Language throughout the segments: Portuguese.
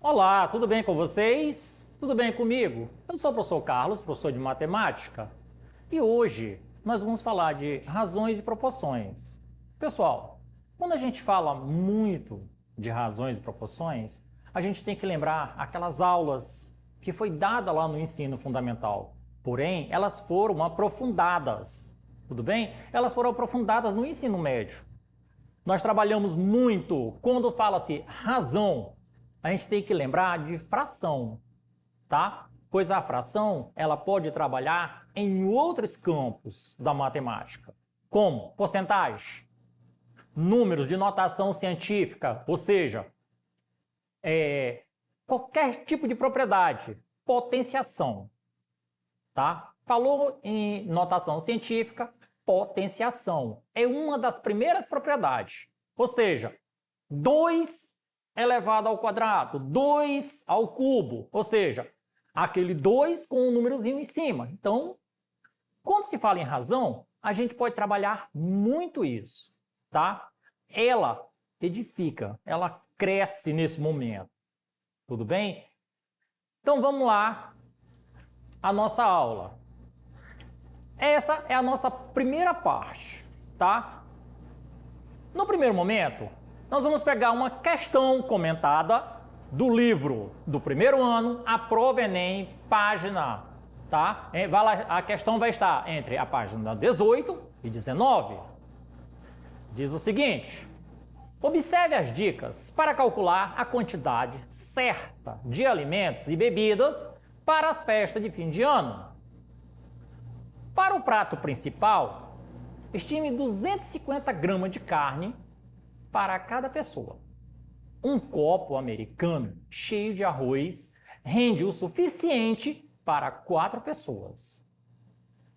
Olá, tudo bem com vocês? Tudo bem comigo? Eu sou o professor Carlos, professor de matemática, e hoje nós vamos falar de razões e proporções. Pessoal, quando a gente fala muito de razões e proporções, a gente tem que lembrar aquelas aulas que foi dada lá no ensino fundamental. Porém, elas foram aprofundadas, tudo bem? Elas foram aprofundadas no ensino médio. Nós trabalhamos muito quando fala-se razão. A gente tem que lembrar de fração, tá? Pois a fração, ela pode trabalhar em outros campos da matemática, como porcentagem, números de notação científica, ou seja, qualquer tipo de propriedade, potenciação, tá? Falou em notação científica, potenciação é uma das primeiras propriedades, ou seja, 2 elevado ao quadrado, 2 ao cubo, ou seja, aquele 2 com um númerozinho em cima. Então, quando se fala em razão, a gente pode trabalhar muito isso, tá? Ela edifica, ela cresce nesse momento, tudo bem? Então vamos lá, a nossa aula. Essa é a nossa primeira parte, tá? No primeiro momento, nós vamos pegar uma questão comentada do livro do primeiro ano, a prova Enem, página, tá? A questão vai estar entre a página 18 e 19. Diz o seguinte: observe as dicas para calcular a quantidade certa de alimentos e bebidas para as festas de fim de ano. Para o prato principal, estime 250 gramas de carne para cada pessoa. Um copo americano cheio de arroz rende o suficiente para 4 pessoas.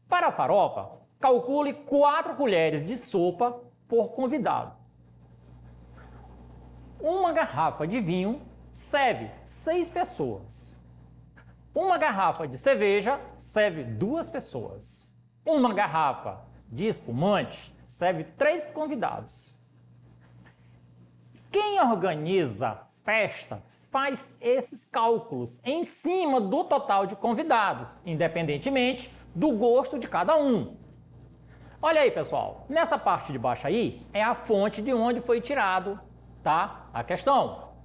Para a farofa, calcule 4 colheres de sopa por convidado. Uma garrafa de vinho serve 6 pessoas. Uma garrafa de cerveja serve 2 pessoas. Uma garrafa de espumante serve 3 convidados. Quem organiza festa faz esses cálculos em cima do total de convidados, independentemente do gosto de cada um. Olha aí, pessoal, nessa parte de baixo aí é a fonte de onde foi tirado, tá? A questão.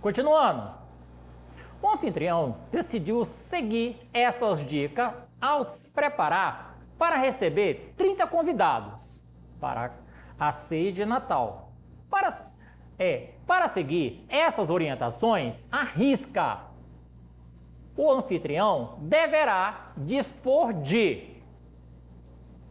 Continuando. O anfitrião decidiu seguir essas dicas ao se preparar para receber 30 convidados para a ceia de Natal. Para seguir essas orientações, à risca, o anfitrião deverá dispor de...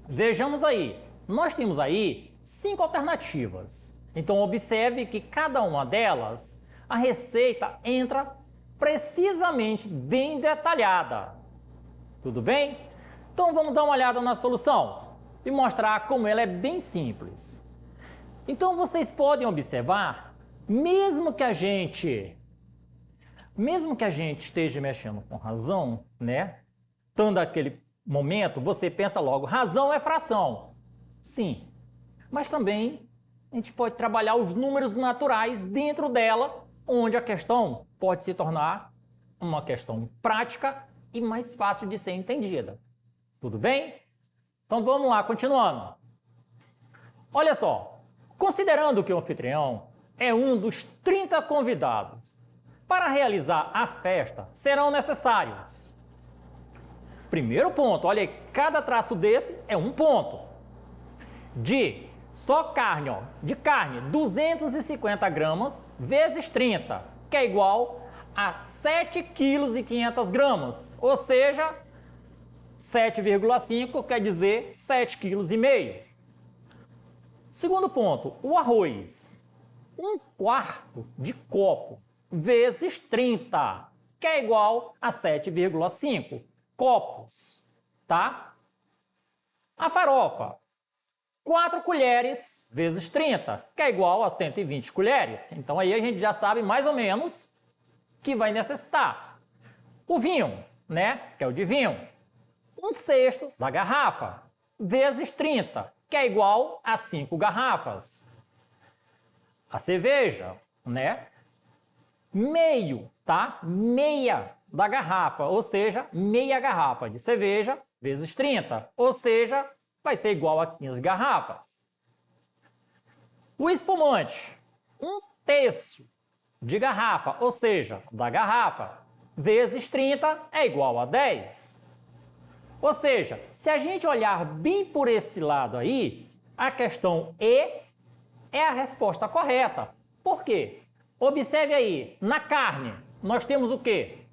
Vejamos aí, nós temos aí 5 alternativas. Então observe que cada uma delas, a receita entra precisamente bem detalhada. Tudo bem? Então vamos dar uma olhada na solução e mostrar como ela é bem simples. Então vocês podem observar, mesmo que a gente esteja mexendo com razão, né? Estando naquele momento, você pensa logo, razão é fração. Sim, mas também a gente pode trabalhar os números naturais dentro dela, onde a questão pode se tornar uma questão prática e mais fácil de ser entendida. Tudo bem? Então vamos lá, continuando. Olha só, considerando que o anfitrião é um dos 30 convidados, para realizar a festa serão necessários. Primeiro ponto, olha aí, cada traço desse é um ponto. De carne, 250 gramas vezes 30, que é igual a 7,5 kg, ou seja, 7,5 quer dizer 7,5 kg. Segundo ponto, o arroz, 1/4 de copo vezes 30, que é igual a 7,5 copos, tá? A farofa, 4 colheres vezes 30, que é igual a 120 colheres. Então aí a gente já sabe mais ou menos que vai necessitar. O vinho, né, que é o de vinho, 1/6 da garrafa vezes 30, que é igual a 5 garrafas. A cerveja, né, meio, tá? Meia da garrafa, ou seja, meia garrafa de cerveja vezes 30, ou seja, vai ser igual a 15 garrafas. O espumante, 1/3 de garrafa, ou seja, da garrafa, vezes 30 é igual a 10. Ou seja, se a gente olhar bem por esse lado aí, a questão E é a resposta correta. Por quê? Observe aí, na carne, nós temos o quê?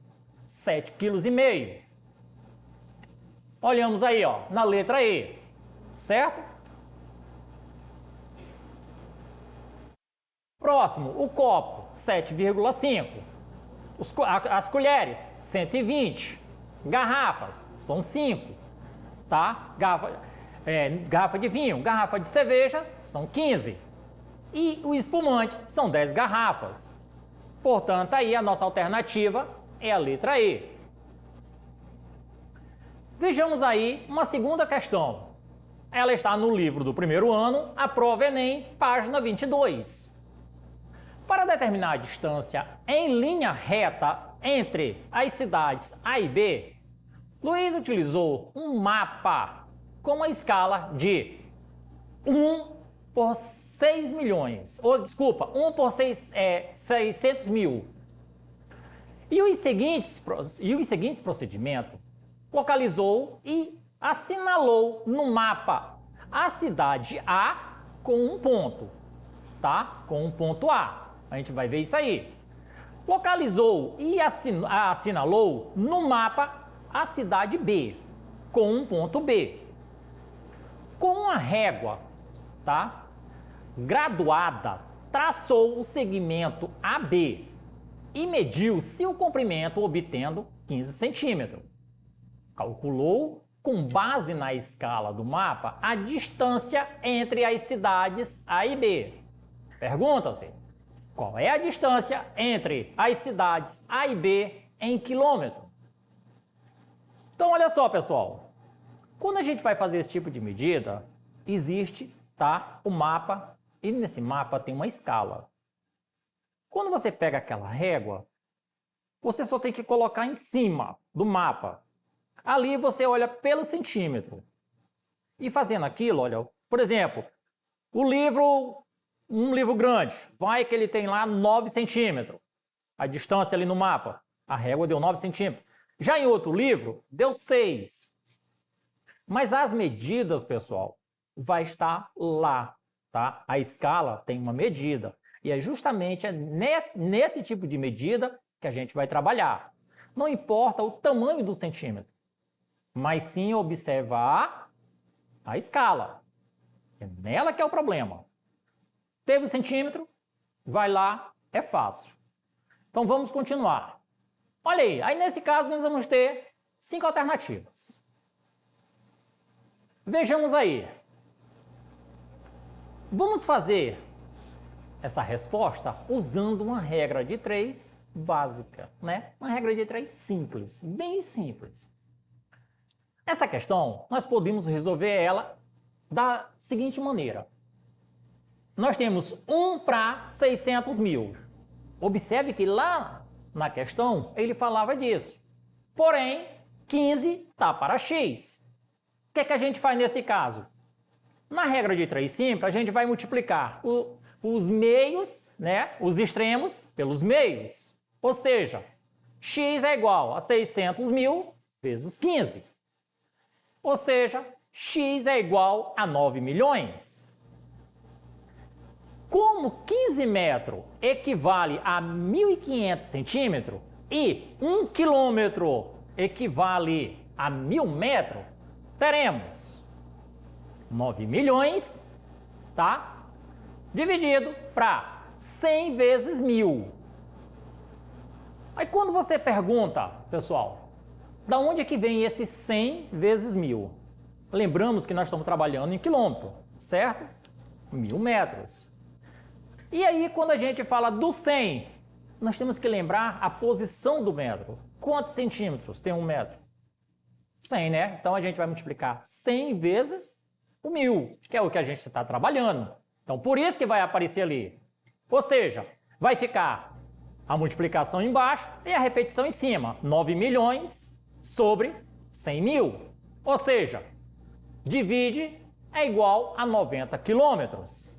7,5 kg. Olhamos aí, ó, na letra E, certo? Próximo, o copo, 7,5. As colheres, 120. Garrafas, são 5. Tá? Garrafa de vinho, garrafa de cerveja, são 15. E o espumante, são 10 garrafas. Portanto, aí a nossa alternativa é a letra E. Vejamos aí uma segunda questão. Ela está no livro do primeiro ano, a prova Enem, página 22. Para determinar a distância em linha reta entre as cidades A e B, Luiz utilizou um mapa com uma escala de 1 por 6 milhões, ou desculpa, 1 por 600 mil. E os seguintes procedimentos localizou e assinalou no mapa a cidade A com um ponto, tá? Com um ponto A. A gente vai ver isso aí. Localizou e assinalou no mapa a cidade B com um ponto B. Com uma régua, tá? Graduada, traçou o segmento AB e mediu seu comprimento obtendo 15 centímetros. Calculou, com base na escala do mapa, a distância entre as cidades A e B. Pergunta-se, qual é a distância entre as cidades A e B em quilômetro? Então, olha só, pessoal. Quando a gente vai fazer esse tipo de medida, existe, tá, o mapa, e nesse mapa tem uma escala. Quando você pega aquela régua, você só tem que colocar em cima do mapa. Ali você olha pelo centímetro. E fazendo aquilo, olha, por exemplo, um livro grande, vai que ele tem lá 9 centímetros. A distância ali no mapa, a régua deu 9 centímetros. Já em outro livro, deu 6. Mas as medidas, pessoal, vai estar lá, tá? A escala tem uma medida. E é justamente nesse tipo de medida que a gente vai trabalhar. Não importa o tamanho do centímetro, mas sim observar a escala. É nela que é o problema. Teve o centímetro, vai lá, é fácil. Então vamos continuar. Olha aí nesse caso nós vamos ter 5 alternativas. Vejamos aí. Vamos fazer essa resposta usando uma regra de 3 básica, né? Uma regra de 3 simples, bem simples. Essa questão, nós podemos resolver ela da seguinte maneira. Nós temos 1 para 600 mil. Observe que lá na questão ele falava disso. Porém, 15 está para x. O que é que a gente faz nesse caso? Na regra de 3 simples, a gente vai multiplicar os meios, né, os extremos, pelos meios. Ou seja, x é igual a 600 mil vezes 15. Ou seja, x é igual a 9 milhões. Como 15 metros equivale a 1.500 centímetros e 1 quilômetro equivale a 1.000 metros, teremos 9 milhões, tá? Dividido para 100 vezes 1.000. Aí quando você pergunta, pessoal, da onde é que vem esse 100 vezes 1.000? Lembramos que nós estamos trabalhando em quilômetro, certo? 1.000 metros. E aí, quando a gente fala do 100, nós temos que lembrar a posição do metro. Quantos centímetros tem um metro? 100, né? Então, a gente vai multiplicar 100 vezes o 1.000, que é o que a gente está trabalhando. Então, por isso que vai aparecer ali. Ou seja, vai ficar A multiplicação embaixo e a repetição em cima. 9 milhões sobre 100 mil. Ou seja, divide é igual a 90 quilômetros.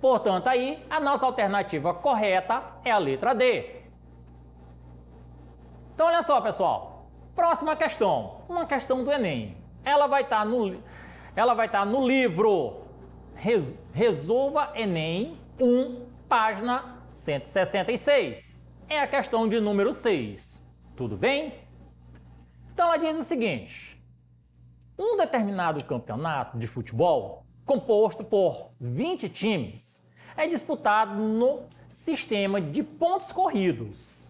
Portanto, aí, a nossa alternativa correta é a letra D. Então, olha só, pessoal. Próxima questão. Uma questão do Enem. Ela vai estar no livro Resolva Enem 1, página 166. É a questão de número 6. Tudo bem? Então, ela diz o seguinte. Um determinado campeonato de futebol, composto por 20 times, é disputado no sistema de pontos corridos.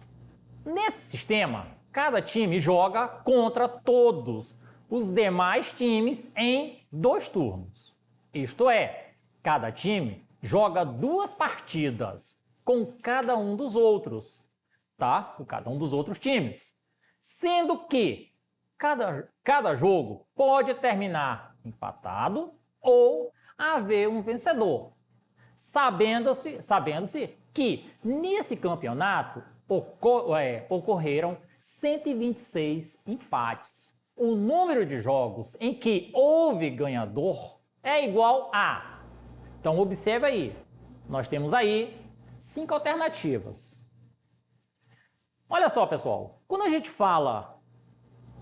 Nesse sistema, cada time joga contra todos os demais times em 2 turnos. Isto é, cada time joga 2 partidas com cada um dos outros, tá? Com cada um dos outros times. Sendo que cada jogo pode terminar empatado ou haver um vencedor. Sabendo-se que nesse campeonato ocorreram 126 empates. O número de jogos em que houve ganhador é igual a... Então, observe aí. Nós temos aí 5 alternativas. Olha só, pessoal. Quando a gente fala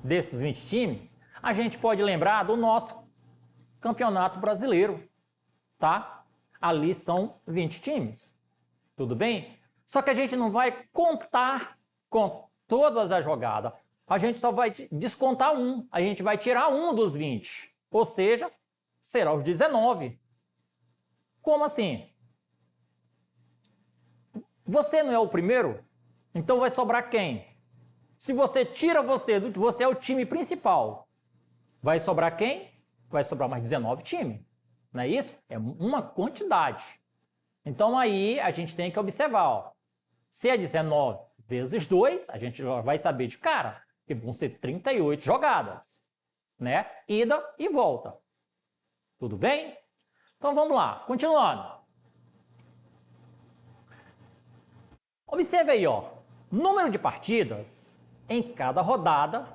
desses 20 times, a gente pode lembrar do nosso Campeonato Brasileiro, tá? Ali são 20 times. Tudo bem? Só que a gente não vai contar com todas as jogadas. A gente só vai descontar um. A gente vai tirar um dos 20. Ou seja, será os 19. Como assim? Você não é o primeiro? Então vai sobrar quem? Se você tira você é o time principal. Vai sobrar quem? Vai sobrar mais 19 times. Não é isso? É uma quantidade. Então aí a gente tem que observar, ó. Se é 19 vezes 2, a gente já vai saber de cara que vão ser 38 jogadas, né? Ida e volta. Tudo bem? Então vamos lá, continuando. Observe aí, ó. Número de partidas em cada rodada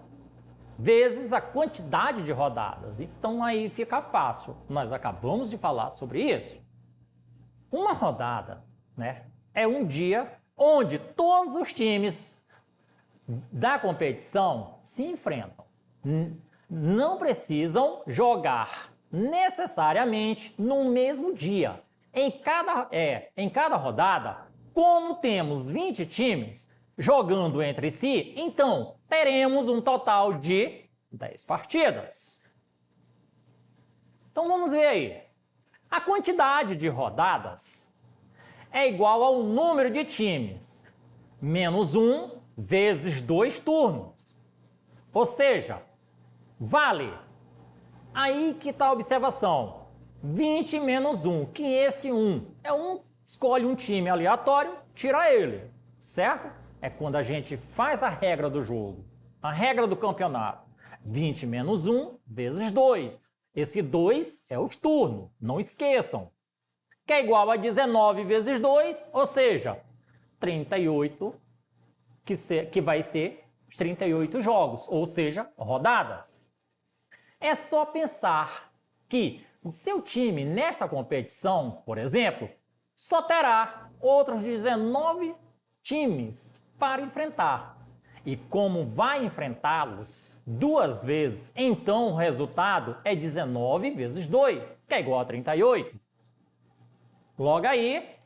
vezes a quantidade de rodadas. Então aí fica fácil. Nós acabamos de falar sobre isso. Uma rodada, né, é um dia onde todos os times da competição se enfrentam. Não precisam jogar necessariamente no mesmo dia. Em cada rodada, como temos 20 times jogando entre si, então teremos um total de 10 partidas. Então vamos ver aí. A quantidade de rodadas é igual ao número de times, menos 1 vezes 2 turnos. Ou seja, vale. Aí que está a observação. 20 menos 1, que esse 1 é escolhe um time aleatório, tira ele, certo? É quando a gente faz a regra do jogo, a regra do campeonato. 20 menos 1 vezes 2. Esse 2 é os turnos, não esqueçam. Que é igual a 19 vezes 2, ou seja, 38, que vai ser os 38 jogos, ou seja, rodadas. É só pensar que o seu time nesta competição, por exemplo, só terá outros 19 times para enfrentar. E como vai enfrentá-los 2 vezes, então o resultado é 19 vezes 2, que é igual a 38. Logo aí,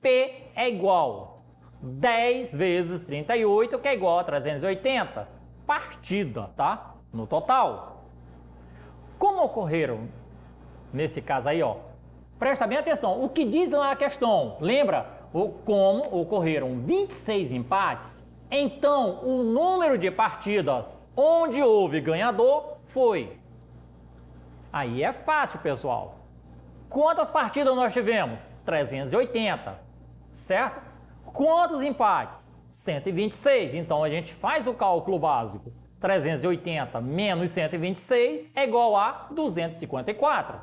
P é igual a 10 vezes 38, que é igual a 380. Partida, tá? No total. Como ocorreram, nesse caso aí, ó, presta bem atenção, o que diz lá a questão? Lembra? Como ocorreram 26 empates, então o número de partidas onde houve ganhador foi. Aí é fácil, pessoal. Quantas partidas nós tivemos? 380, certo? Quantos empates? 126. Então a gente faz o cálculo básico. 380 menos 126 é igual a 254.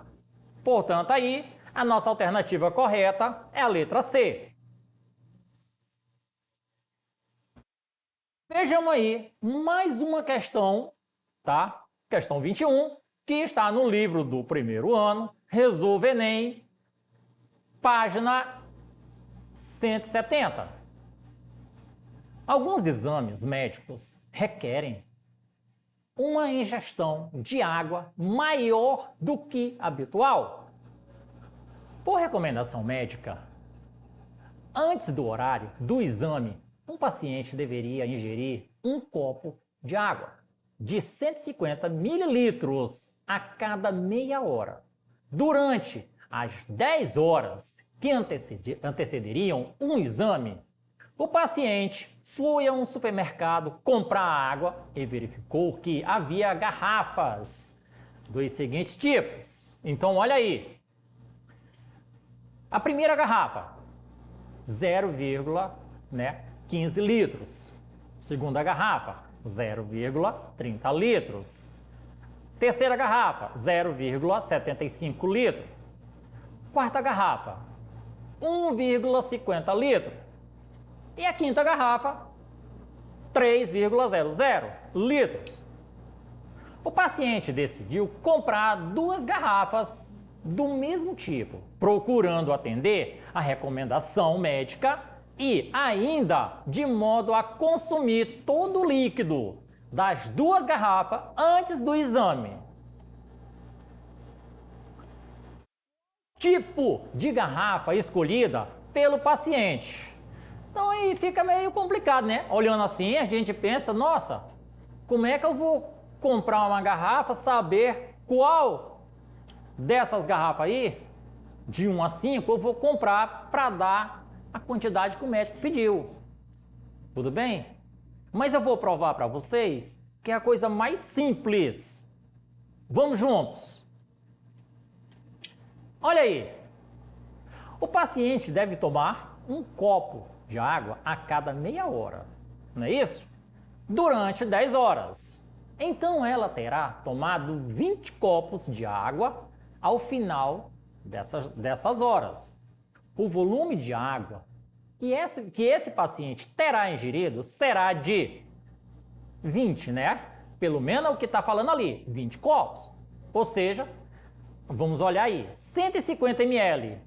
Portanto, aí a nossa alternativa correta é a letra C. Vejamos aí mais uma questão, tá? Questão 21, que está no livro do primeiro ano, Resolve Enem, página 170. Alguns exames médicos requerem uma ingestão de água maior do que habitual. Por recomendação médica, antes do horário do exame, um paciente deveria ingerir um copo de água de 150 mililitros a cada meia hora. Durante as 10 horas que antecederiam um exame, o paciente foi a um supermercado comprar água e verificou que havia garrafas dos seguintes tipos. Então, olha aí. A primeira garrafa, 0,15 litros. Segunda garrafa, 0,30 litros. Terceira garrafa, 0,75 litros. Quarta garrafa, 1,50 litros. E a quinta garrafa, 3,00 litros. O paciente decidiu comprar 2 garrafas do mesmo tipo, procurando atender a recomendação médica e ainda de modo a consumir todo o líquido das 2 garrafas antes do exame. Tipo de garrafa escolhida pelo paciente. Então aí fica meio complicado, né? Olhando assim, a gente pensa, nossa, como é que eu vou comprar uma garrafa, saber qual dessas garrafas aí, de 1 a 5, eu vou comprar para dar a quantidade que o médico pediu. Tudo bem? Mas eu vou provar para vocês que é a coisa mais simples. Vamos juntos. Olha aí. O paciente deve tomar um copo de água a cada meia hora, não é isso? Durante 10 horas. Então ela terá tomado 20 copos de água ao final dessas horas. O volume de água que esse paciente terá ingerido será de 20, né? Pelo menos é o que está falando ali, 20 copos. Ou seja, vamos olhar aí, 150 ml.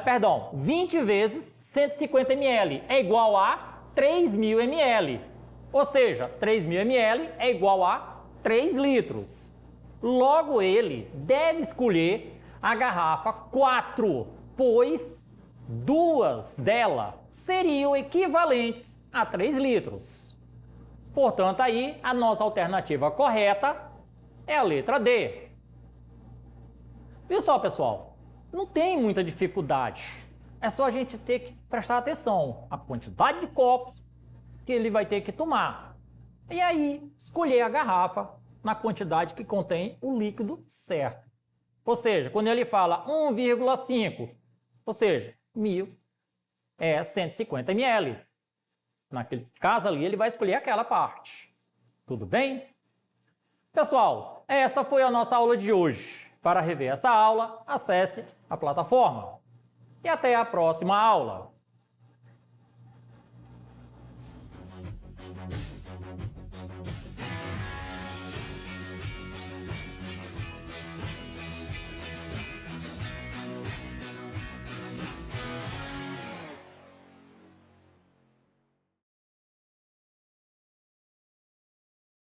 Perdão, 20 vezes 150 ml é igual a 3.000 ml. Ou seja, 3.000 ml é igual a 3 litros. Logo, ele deve escolher a garrafa 4, pois 2 delas seriam equivalentes a 3 litros. Portanto, aí a nossa alternativa correta é a letra D. Viu só, pessoal? Não tem muita dificuldade. É só a gente ter que prestar atenção à quantidade de copos que ele vai ter que tomar. E aí, escolher a garrafa na quantidade que contém o líquido certo. Ou seja, quando ele fala 1,5, ou seja, 1.000 é 150 ml. Naquele caso ali, ele vai escolher aquela parte. Tudo bem? Pessoal, essa foi a nossa aula de hoje. Para rever essa aula, acesse a plataforma. E até a próxima aula.